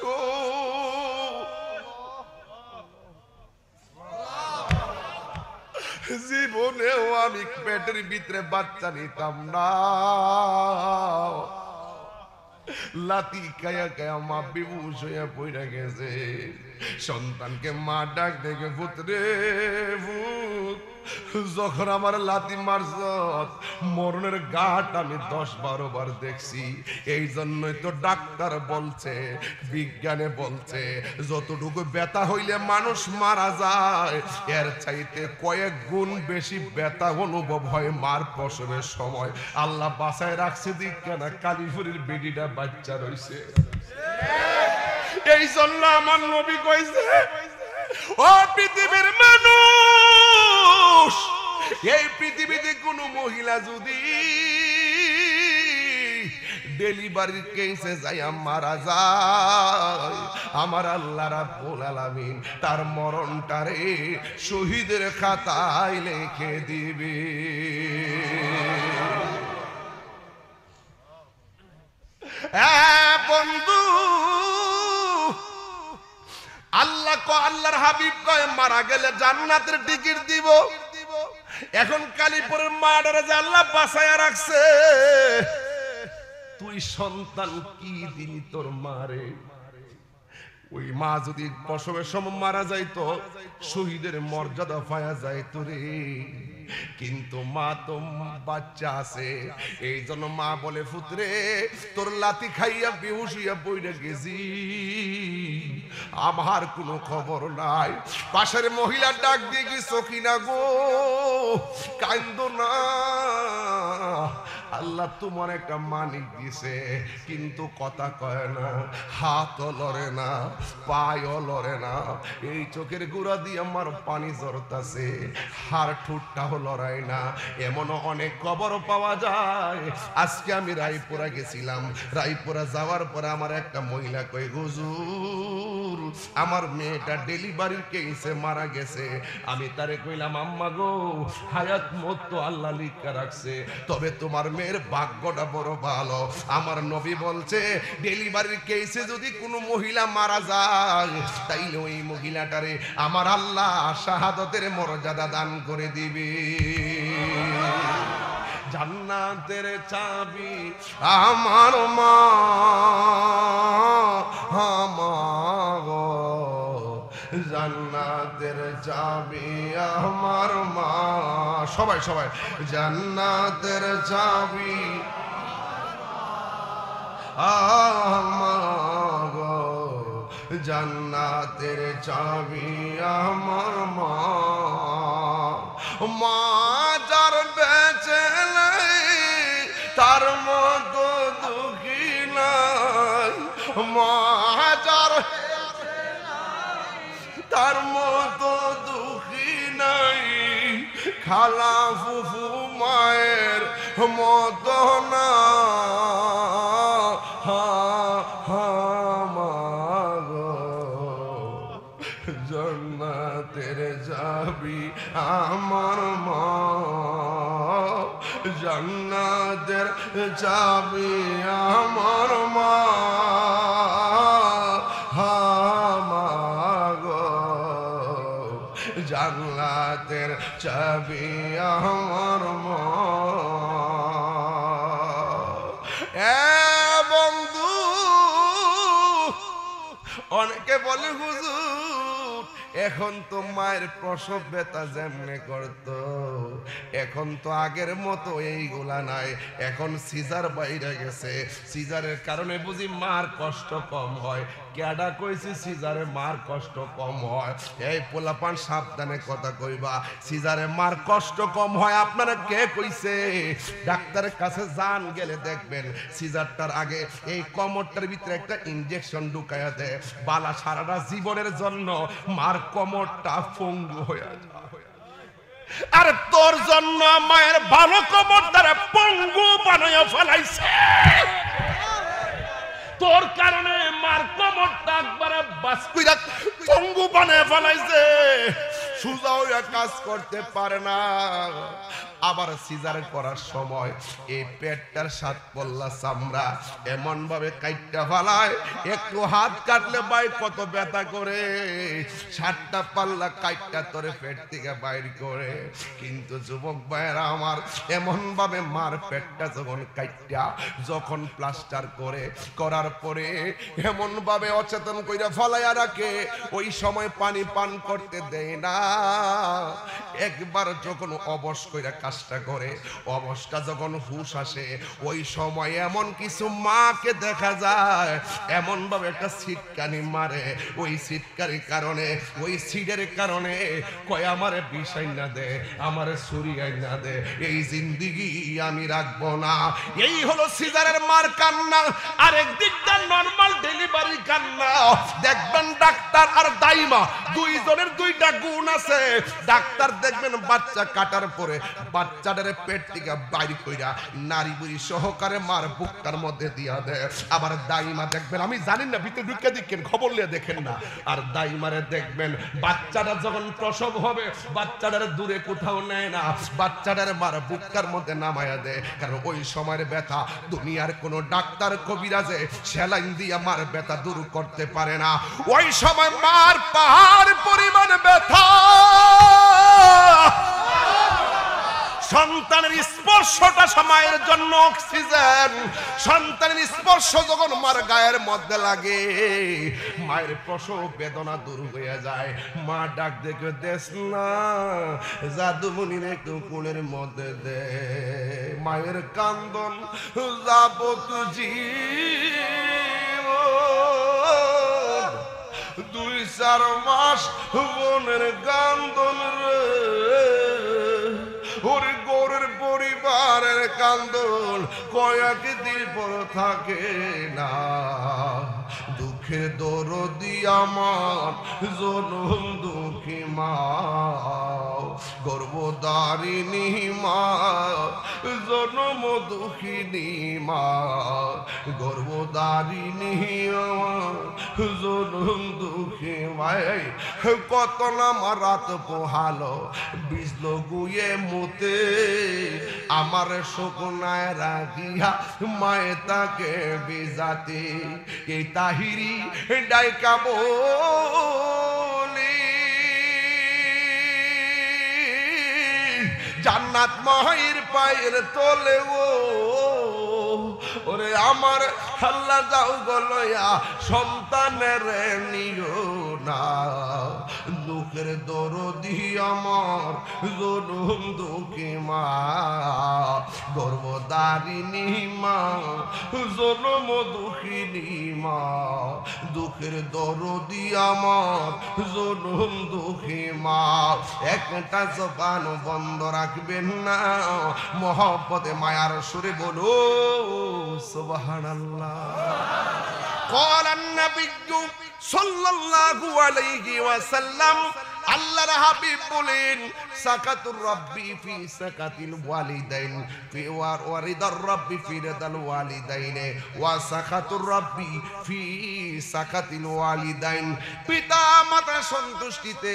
জীবনেও আমি পেটের ভিতরে বাচ্চা নিতাম না লাতি কায়া কায়া মা বেহুশ হইয়া পড়ে গেছে সন্তানকে মা ডাক দেখে পুত্রে ভূত যখন আমার লাতি মারছ মরণের ঘাট আমি 10-12 বার দেখছি এই জন্যই তো ডাক্তার বলছে বিজ্ঞানে বলছে যতটুকু ব্যথা হইলে মানুষ মারা যায় এর চাইতে কয়েক গুণ বেশি ব্যথা অনুভব হয় মার প্রসবের সময় আল্লাহ বাঁচায় রাখছে দিক কেন কালীপুরের বেডিটা বাচ্চা রইছে এই জন্য আমার নবী কইছে ও পৃথিবীর মানুষ এই পৃথিবীতে কোন মহিলা যদি ডেলিভারির কেসে যাইয়া মারা যায় আমার আল্লাহ রাব্বুল আলামিন তার মরণটারে শহীদের খাতায় লিখে দিবে বন্ধু আল্লাহর হাবিব কয় মারা গেলে জান্নাতের টিকিট দিব এখন কালীপুরের মাডারে যে আল্লাহ বাঁচায়া রাখছে তুই সন্তান কি দিলি তোর মারে ওই মা যদি প্রসবের সময় মারা যাইতো শহীদের মর্যাদা পাওয়া যাইতো রে কিন্তু মা তো বাচ্চা আছে এই জন্য মা বলে পুত্রে তোর লাথি খাইয়া বেহুশ হইয়া পড়ে গেছি আমার কোনো খবর নাই পাশের মহিলা ডাক দিয়ে কি সখিনা গো কান্দো না আল্লাহ তোমার একটা মানিক দিছে কিন্তু কথা কয় না হাতও লড়ে না পায়ও লড়ে না এই চোখের গুড়া দিয়ে আমার পানি ঝরতাছে হাড় ঠুটটাও লড়াই না এমন অনেক খবর পাওয়া যায় আজকে আমি রায়পুরা গেছিলাম রায়পুরা যাওয়ার পরে আমার একটা মহিলা কই হুজুর আমার মেয়েটা ডেলিভারির কেসে মারা গেছে আমি তারে কইলাম আম্মা গো হায়াত মত তো আল্লাহ লিখা রাখছে তবে তোমার মেয়ের ভাগ্যটা বড় ভালো। আমার নবী বলছে ডেলিভারির কেসে যদি কোনো মহিলা মারা যায় তাইলে ওই মহিলাটারে আমার আল্লাহ শাহাদতের মর্যাদা দান করে দিবে। জান্নাতের চাবি আমার মা, জান্নাতের চাবি আমার মা। সবাই সবাই জান্নাতের চাবি আমার, জান্নাতের চাবি আমার মা। মা যার বেঁচে নাই তার মতো দুঃখী নাই, মা যার তার মতো দুঃখী নাই, খালা ফুফু মায়ের মতো না। জান্নাতের চাবি আমার মা, জান্নাতের চাবি আমার মা। জান্নাতের চাবি আমার মা। বন্ধু অনেকে বলে হুজুর এখন তো মায়ের প্রসব ব্যথা যেমনে করতো এখন তো আগের মতো এইগুলা নাই, এখন সিজার বাইরে গেছে, সিজারের কারণে বুঝি মার কষ্ট কম হয়। কেডা কইছি সিজারে মার কষ্ট কম হয়? এই পোলাপান সাবধানে কথা কইবা, সিজারে মার কষ্ট কম হয় আপনারা কে কইছে? ডাক্তারের কাছে যান, গেলে দেখবেন সিজারটার আগে এই কোমরটার ভিতরে একটা ইনজেকশন ঢুকায়া দেয়, বালা সারাটা জীবনের জন্য মার কোমরটা পঙ্গু হয়ে যায়। আর তোর জন্য মায়ের ভালো কোমরটারে পঙ্গু বানায়া ফেলাইছে, তোর কারণে মার কোমরটা একবারে বাস্কুইরা পঙ্গু বানায়া ফেলাইছে, সুজা হইয়া কাজ করতে পারে না। আবার সিজার করার সময় এই পেটটার সাত পল্লা চামড়া এমন ভাবে কাইটটা ফেলায়, একটু হাত কাটলে ভাই কত ব্যথা করে, 7টা পাল্লা কাইটটা তোরে পেট থেকে বাইর করে। কিন্তু যুবক ভাইয়েরা আমার, এমন ভাবে মার পেটটা যখন কাইটটা যখন প্লাস্টার করে করার পরে এমন ভাবে অচেতন কইরা ফলাইয়া রাখে, ওই সময় পানি পান করতে দেয় না। একবার যখন অবশ কইরা কাজটা করে, অবস্থা যখন হুশ আসে, ওই সময় এমন কিছু মাকে দেখা যায় এমন ভাবে একটা ছিটকানি মারে, ওই ছিটকানির কারণে, ওই সিডের কারণে কয় আমারে বিষাই না দে, আমারে ছুরিয়াই না দে, এই জিন্দিগি আমি রাখবো না। এই হলো সিজারের মার কান্না। আরেক দিকটা নরমাল ডেলিভারি কান্না। দেখবেন ডাক্তার আর দাইমা দুইজনের দুইটা গুণ আছে। ডাক্তার দেখবেন বাচ্চা কাটার পরে বাচ্চাটারে পেট থেকে বাইর কইরা নারী বুড়ি সহকারে মার বুকটার মধ্যে দিয়া দেয়। আবার দাইমা দেখবেন, আমি জানি না ভিতরে ঢুকে দেখেন, খবর নিয়ে দেখেন না, আর দাইমারে দেখবেন বাচ্চাটা যখন প্রসব হবে বাচ্চাটারে দূরে কোথাও নেয় না, বাচ্চাটারে মার বুকটার মধ্যে নামায়া দেয়। কারণ ওই সময়ের ব্যথা দুনিয়ার কোনো ডাক্তার কবিরাজে সেলাইন দিয়া মার ব্যথা দূর করতে পারে না। ওই সময় মার পাহাড় পরিমাণ ব্যথা। সন্তানের স্পর্শটা সময়ের জন্য অক্সিজেন। সন্তানের স্পর্শ যখন মার গায়ের মধ্যে লাগে, মায়ের প্রসব বেদনা দূর হয়ে যায়। মা ডাক দেখে দেশ না, জাদুমণির একটু কোলের মধ্যে দে। মায়ের কান্দন যাবত জীবন, 2-4 মাস বোনের কান্দন রে, ওরে গোরের পরিবারের কান্দন কয়েকদিন পর থাকে না। দুঃখের দরদি আমার জনম দুঃখী মা, গর্ভধারিণী মা, জনম দুঃখিনী মা, গর্ভধারিণী আমার জনম দুঃখী মায় কত না মারাত পোহালো বিজল গুয়ে মুতে আমার শুকনায় রাখিয়া মায়ে তাকে বিজাতে এই তাহিরি ডাইকা বলি জান্নাত মায়ের পায়ের তলে ও ওরে আমার আল্লাহ যাও গলয়া সন্তানের নিও না দুঃখের দরদি আমার জনম দুঃখী মা গর্ভধারিণী মা জনম দুঃখিনী মা দুঃখের দরদি আমার জনম দুঃখী মা একটা জবান বন্ধ রাখবেন না মহব্বতে মায়ার সুরে বলো সুবহানাল্লাহ قال النبي صلى الله عليه وسلم আল্লাহর হাবিব বলেন সাকাতুর রাব্বি ফি সাকাতিল ওয়ালিদাইন ফি ওয়ারিদার রাব্বি ফি রিদাল ওয়ালিদাইন ওয়া সাকাতুর রাব্বি ফি সাকাতিল ওয়ালিদাইন পিতা মাতার সন্তুষ্টিতে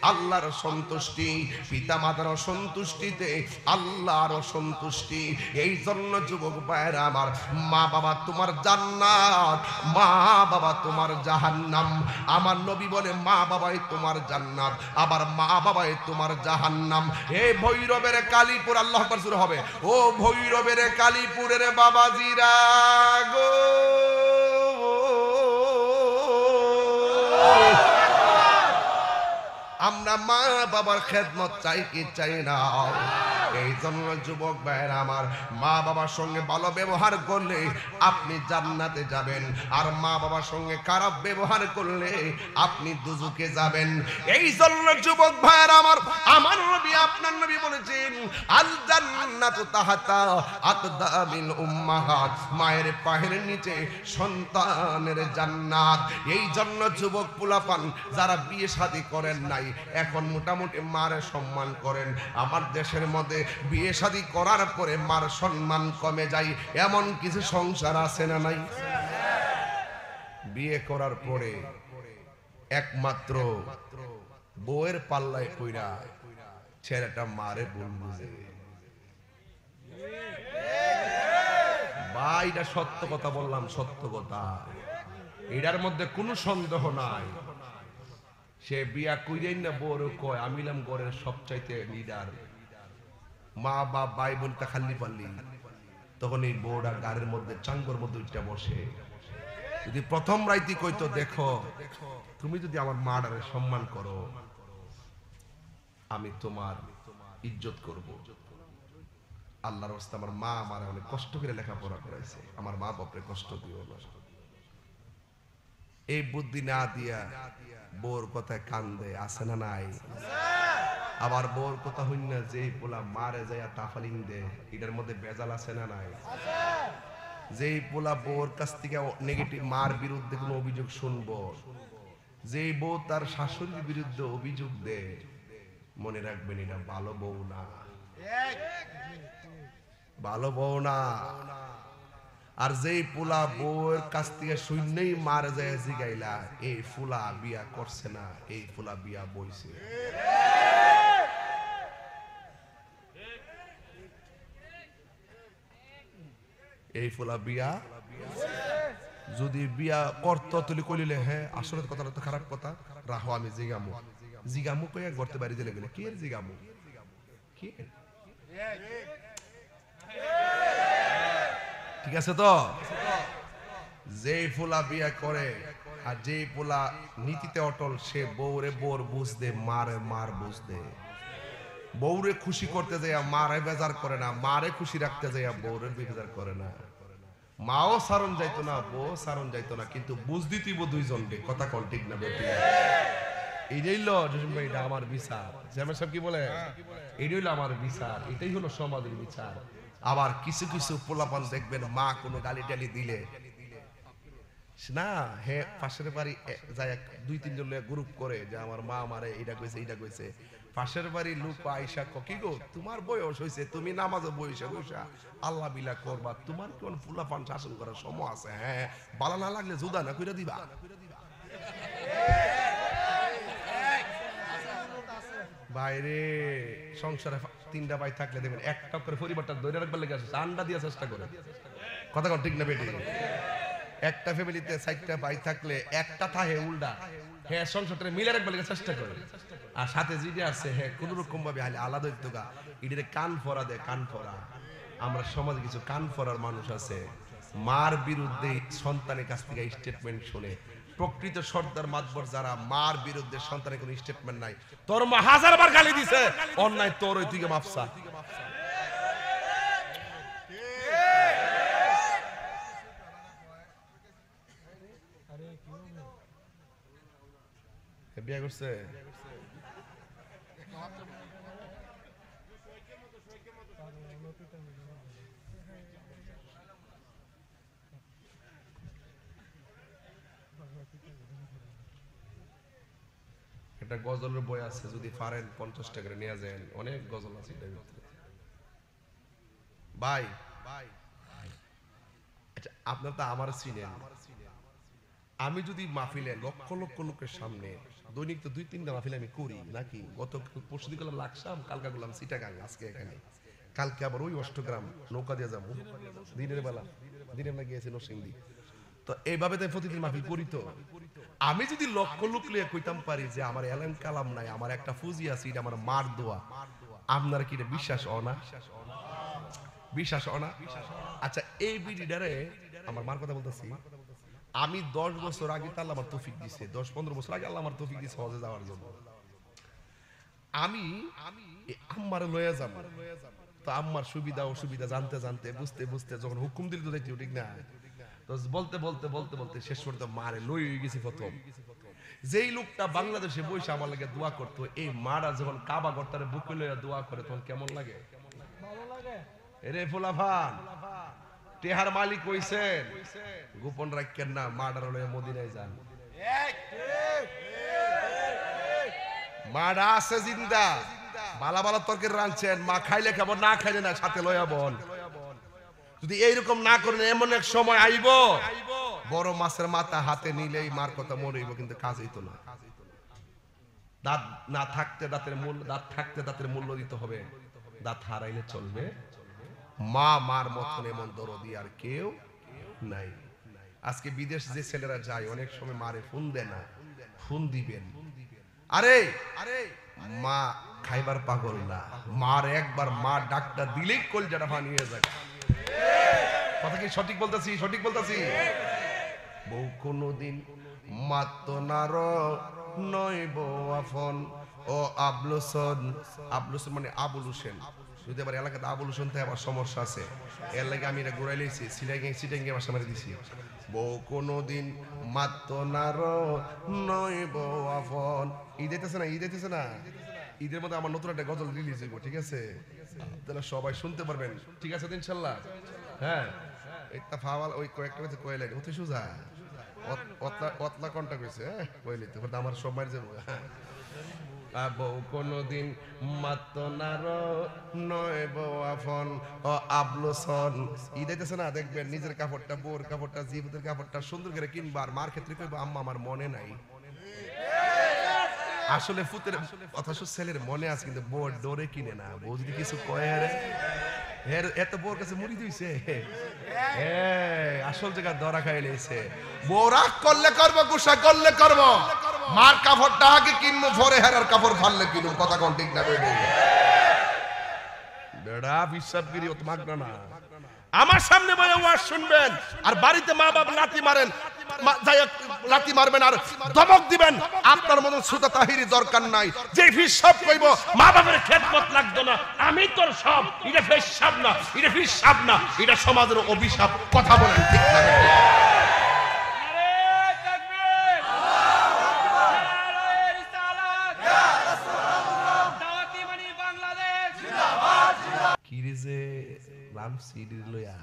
আল্লাহর সন্তুষ্টি পিতা মাতার সন্তুষ্টিতে আল্লাহর সন্তুষ্টি এই জন্য যুবক ভাইরা আমার মা বাবা তোমার জান্নাত মা বাবা তোমার জাহান্নাম আমার নবী বলে মা বাবাই তোমার জান্নাত আবার মা বাবাই তোমার জাহান্নাম এই ভৈরবের কালীপুর আল্লাহু আকবার শুরু হবে ও ভৈরবের কালীপুরের বাবাজিরা গো আমরা মা বাবার খেদমত চাই কি চাই না এই জন্য যুবক ভাইরা আমার মা বাবার সঙ্গে ভালো ব্যবহার করলে আপনি জান্নাতে যাবেন আর মা বাবার সঙ্গে খারাপ ব্যবহার করলে আপনি দুজকে যাবেন এই জন্য যুবক ভাইরা আমার নবী আপনার নবী বলেছেন আল জান্নাতু তাহাতা আকদামিল উম্মাহাত মায়ের পায়ের নিচে সন্তানের জান্নাত এই জন্য যুবক পোলাপান যারা বিয়ে শাদী করেন নাই এখন মোটামুটি মার সম্মান করেন আমার দেশের মধ্যে বিয়ে শাদী করার পরে মার সম্মান কমে যায় এমন কিছু সংসার আছে না নাই বিয়ে করার পরে একমাত্র বউয়ের পাল্লায় পইরা ছেলেটা মারে ভুল বুঝে ভাই এটা সত্য কথা বললাম সত্য কথা এটার মধ্যে কোনো সন্দেহ নাই সে বিয়া কইরেই না বড় কয় আমিলাম ঘরের সবচাইতে লিডার মা বাপ ভাই বোনটা খালি পাল্লি তখন এই বউটা গাড়ির মধ্যে চাঙ্গর মধ্যে উঠটা বসে যদি প্রথম রাইতি কইতো দেখো তুমি যদি আমার মাডারে সম্মান করো আমি তোমার ইজ্জত করব আল্লাহর রাস্তায় আমার মা আমার অনেক কষ্ট করে লেখাপড়া করাইছে আমার মা বাপরে কষ্ট দিও না এই বুদ্ধি না দিয়া বোর কথায় কান্দে আছে না নাই আবার বোর কথা হইন না যে পোলা মারে যায় তাফালিং দে এটার মধ্যে বেজাল আছে না নাই যেই পোলা বোর কাছ থেকে নেগেটিভ মার বিরুদ্ধে কোনো অভিযোগ শুনবো যেই বউ তার শাশুড়ির বিরুদ্ধে অভিযোগ দে মনে রাখবেন এটা ভালো বউ না ভালো বউ না আর যেই পোলা বউয়ের কাছ থেকে শূন্যই মারে যায় জিগাইলা এই ফুলা বিয়া করছে না এই ফুলা বিয়া বইছে এই ফুলা বিয়া যদি বিয়া করতো তুলি কইলে হ্যাঁ আসলে কথাটা তো খারাপ কথা রাহো আমি জিগামু জিগামু কইয়া করতে বাড়ি দিলে গেলে কি জিগামু কি ঠিক আছে তো যেই ফুলা বিয়া করে আর যেই ফুলা নীতিতে অটল সে বউরে বোর বুঝ দে মারে মার বুঝ দে বউরে খুশি করতে যাইয়া মারে বেজার করে না মারে খুশি রাখতে যাইয়া বউরে বেজার করে না মাও সারণ যাইতো না বউ সারণ যাইতো না কিন্তু বুঝ দিতিব দুইজনকে কথা কোন ঠিক না বেটি এইটাই লো জসিম ভাই এটা আমার বিচার জামাই সাহেব কি বলে এইটাই হলো আমার বিচার এটাই হলো সমাজের বিচার আবার কিছু কিছু পোলাপান দেখবেন মা কোনো গালি টালি দিলে না হে পাশের বাড়ি যায় দুই তিনজন গ্রুপ করে যে আমার মা আমারে এটা কইছে পাশের বাড়ি লোক আয়সা কি গো তোমার বয়স হয়েছে, তুমি নামাজে বইসা বইসা আল্লাহ বিলা করবা, তোমার কোন ফুলাফান শাসন করার সময় আছে? হ্যাঁ, বালা না লাগলে জুদা না কইরা দিবা। বাইরে সংসারে 3টা ভাই থাকলে দেখবেন একটা করে পরিবারটা ধরে রাখবার লেগে আসে, আন্ডা দিয়ে চেষ্টা করে। কথা কন ঠিক না বেটি? একটা ফ্যামিলিতে 4টা ভাই থাকলে একটা থাকে উল্টা, হ্যাঁ সংসারটা মিলে রাখবার লেগে চেষ্টা করে। আর সাথে যেটা আছে হ্যাঁ কোন রকম ভাবে আলাদা হইতো গা, এটারে কান ফরা দেয়, কান ফরা। আমরা সমাজে কিছু কান ফরার মানুষ আছে, মার বিরুদ্ধে সন্তানের কাছ থেকে স্টেটমেন্ট শুনে। প্রকৃত সর্দার মাতবর যারা, মার বিরুদ্ধে সন্তানের কোনো স্টেটমেন্ট নাই। তোর মা 1000 বার গালি দিছে, অন্যায় তোর ওই তুই মাপসা। বিয়ে করছে একটা গজলের বই আছে, যদি পারেন 50 টাকা করে নিয়ে যান, অনেক গজল আছে এটার ভিতরে। ভাই আচ্ছা, আপনার তো আমার চিনেন, আমি যদি মাহফিলে লক্ষ লক্ষ লোকের সামনে দৈনিক তো 2-3টা মাহফিল আমি করি নাকি? গত পরশুদিন করলাম লাকসাম, কালকে করলাম চিটাগাং, আজকে এখানে, কালকে আবার ওই অষ্টগ্রাম নৌকা দিয়ে যাবো দিনের বেলা, দিনের বেলা গিয়েছি নরসিংদী। তো এইভাবে তাই প্রতিদিন মাহফিল করি। তো আমি যদি লক্ষ লোক লিয়ে কইতাম পারি যে আমার এলাম কালাম নাই, আমার একটা ফুজি আছে, এটা আমার মার দোয়া, আপনারা কি এটা বিশ্বাস হয় না? বিশ্বাস হয় না? আচ্ছা, এই বিডিডারে আমার মার কথা বলতেছি, আমি 10 বছর আগে আল্লাহ আমার তৌফিক দিছে, 10-15 বছর আগে আল্লাহ আমার তৌফিক দিছে হজে যাওয়ার জন্য। আমি আম্মারে লয়ে যাব, তো আম্মার সুবিধা অসুবিধা জানতে জানতে বুঝতে বুঝতে যখন হুকুম দিল তো দেখি ঠিক না, তো বলতে বলতে বলতে বলতে শেষ পর্যন্ত মারে লয়ে গেছি প্রথম। যেই লোকটা বাংলাদেশে বসে আমার লাগে দোয়া করতো, এই মারা যখন কাবা গর্তারে বুকে লইয়া দোয়া করে তখন কেমন লাগে? ভালো লাগে। এরে ফুলাফান, টেহার মালিক হইছেন, গোপন রাখেন না, মাডার লইয়া মদিনায় যান। মাডা আছে জিন্দা, বালা বালা তরকারি রাঁধছেন, মা খাইলে খাবো, না খাইলে না, সাথে লইয়া বল। যদি এইরকম না করেন, এমন এক সময় আইব বড় মাছের মাথা হাতে নিলেই মার কথা মনে হইব, কিন্তু কাজ হইতো না। দাঁত না থাকতে দাঁতের মূল্য, দাঁত থাকতে দাঁতের মূল্য দিতে হবে, দাঁত হারাইলে চলবে। মা মার মতন এমন দরদি আর কেউ নাই। আজকে বিদেশ যে ছেলেরা যায়, অনেক সময় মারে ফোন দেয় না, ফোন দিবেন। আরে মা খাইবার পাগল না, মার একবার মা ডাক্তার দিলেই কলজাটা ভাঙিয়ে যায়। কথা কি সঠিক বলতেছি? সঠিক বলতেছি? বউ কোনদিন মাতো নার নয় বউ আফন ও আবলুসন, আবলুসন মানে আবুল হোসেন। যদি আবার এলাকাতে আবুল হোসেন থেকে আবার সমস্যা আছে, এর লাগে আমি এটা ঘুরাই লিখছি, সিটাঙ্গে ভাষা মারি দিছি। বউ কোনদিন মাতো নার নয় বউ আফন। ঈদ আইতেছে না, ঈদ আইতেছে না, ঈদের মধ্যে আমার নতুন একটা গজল রিলিজ হইব, ঠিক আছে? তাহলে সবাই শুনতে পারবেন, ঠিক আছে ইনশাল্লাহ? হ্যাঁ, এটা ফাওয়াল ওই কয়েকটা কথা কইলে ওতে সুজা অতলা কন্টাক্ট হইছে, হ্যাঁ কইলে তো আমার সব মার যাব। বউ কোনদিন মাতনার নয় বউ আফন ও আবলুসন। ঈদ আইতেছে না, দেখবেন নিজের কাপড়টা, বউর কাপড়টা, জীবনের কাপড়টা সুন্দর করে কিনবার, মার ক্ষেত্রে কইব আম্মা আমার মনে নাই। আসলে ফুতের অথচ ছেলের মনে আছে, কিন্তু বউ ডরে কিনে না। বউ যদি কিছু কয়ে এত বউর কাছে মুড়ি দিয়েছে, আসল জায়গা ধরা খাই লেছে। বউ রাগ করলে করবো, গুসা করলে করবো, মার কাপড়টা আগে কিনবো, ভরে হেরার কাপড় ফাললে কিনবো। কথা কোন ঠিক না? বেড়া বিশ্বাসগিরি অত মাগনা না। আমার সামনে বলে ওয়াজ শুনবেন, আর বাড়িতে মা বাবা লাথি মারেন, লাথি মারবেন আর ধমক দিবেন। আপনার মতন সুতা তাহিরি দরকার নাই, যে হিসাব কইব মা বাবার খেদমত লাগতো না, আমি তোর সব। এটা হিসাব না, এটা হিসাব না, এটা সমাজের অভিশাপ। কথা বলেন ঠিক না? কিরে যে রাম সিডি লইয়া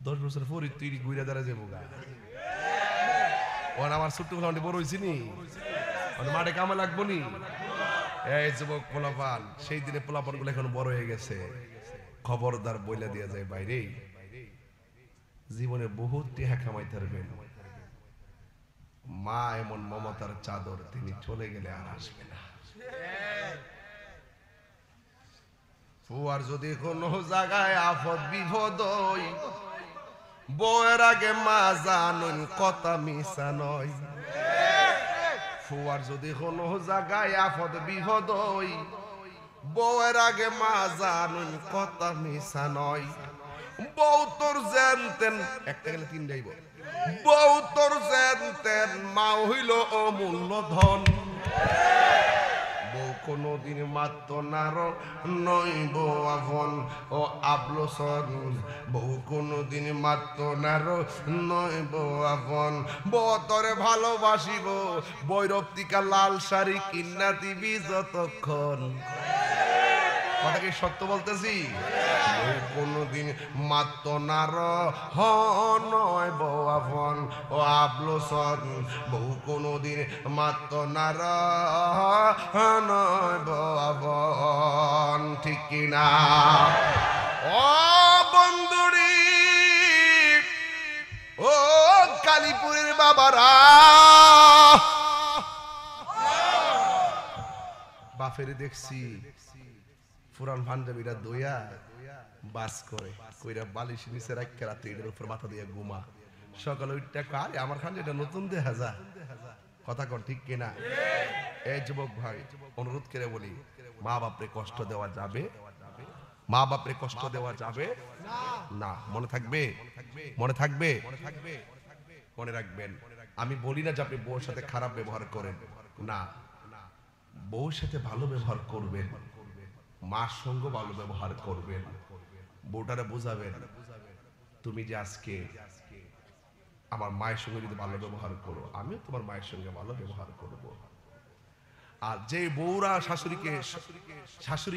10 বছর পরে তুই ঘুরে দাঁড়া যাবো গা। ওর আমার ছোট্ট বড় হয়েছি নি, মাঠে কামে লাগবো নি। এই যুবক পোলাপান, সেই দিনে পোলাপান গুলো এখন বড় হয়ে গেছে, খবরদার বইলা দিয়া যায় বাইরে জীবনে বহুত টিহা কামাইতে পারবেন, মা এমন মমতার চাদর, তিনি চলে গেলে আর আসবে না। ফুয়ার যদি কোনো জায়গায় আফত বিপদ হই, বউয়ের আগে মা জানুন কথা মিশা নয়। ফুয়ার যদি কোনো জায়গায় আফত বিপদ হই, বউয়ের আগে মা জানুন কথা মিশা নয়। বউ তোর জানতেন, একটা গেলে তিন যাইব, বউ তোর জানতেন মা হইল অমূল্য ধন। বউ কোনদিন মাত্র নার নইব আফন ও আবলোসন, বউ কোনদিন মাত্র নার নইব আফন। বউ তরে ভালোবাসিব, বৈরক্তিকা লাল শাড়ি কিন্না দিবি যতক্ষণ। কথা কি সত্য বলতেছি? কোনদিন মাত্র নার নয় বউ আফন ও আবলোসন, বউ কোনদিন মাত্র নার নয় বউ আফন। ঠিক কিনা? ও বন্ধুরি, ও কালীপুরের বাবারা, বাফের দেখছি পুরান পাঞ্জাবিরা দইয়া বাস করে, কইরা বালিশ নিচে রাখকে রাতে এটার উপর মাথা দিয়ে ঘুমা, সকালে উঠতে কারে আমার খান এটা নতুন দেখা যা। কথা কন ঠিক কিনা? এই যুবক ভাই, অনুরোধ করে বলি, মা বাপরে কষ্ট দেওয়া যাবে? মা বাপরে কষ্ট দেওয়া যাবে না। মনে থাকবে? মনে থাকবে? মনে রাখবেন, আমি বলি না যে আপনি বউর সাথে খারাপ ব্যবহার করেন, না, বউর সাথে ভালো ব্যবহার করবেন, মার সঙ্গে ভালো ব্যবহার করবেন, বউটারে বুঝাবেন তুমি যে আজকে আমার মায়ের সঙ্গে যদি ভালো ব্যবহার করো, আমিও তোমার মায়ের সঙ্গে ভালো ব্যবহার করব। আর যে বউরা শাশুড়ি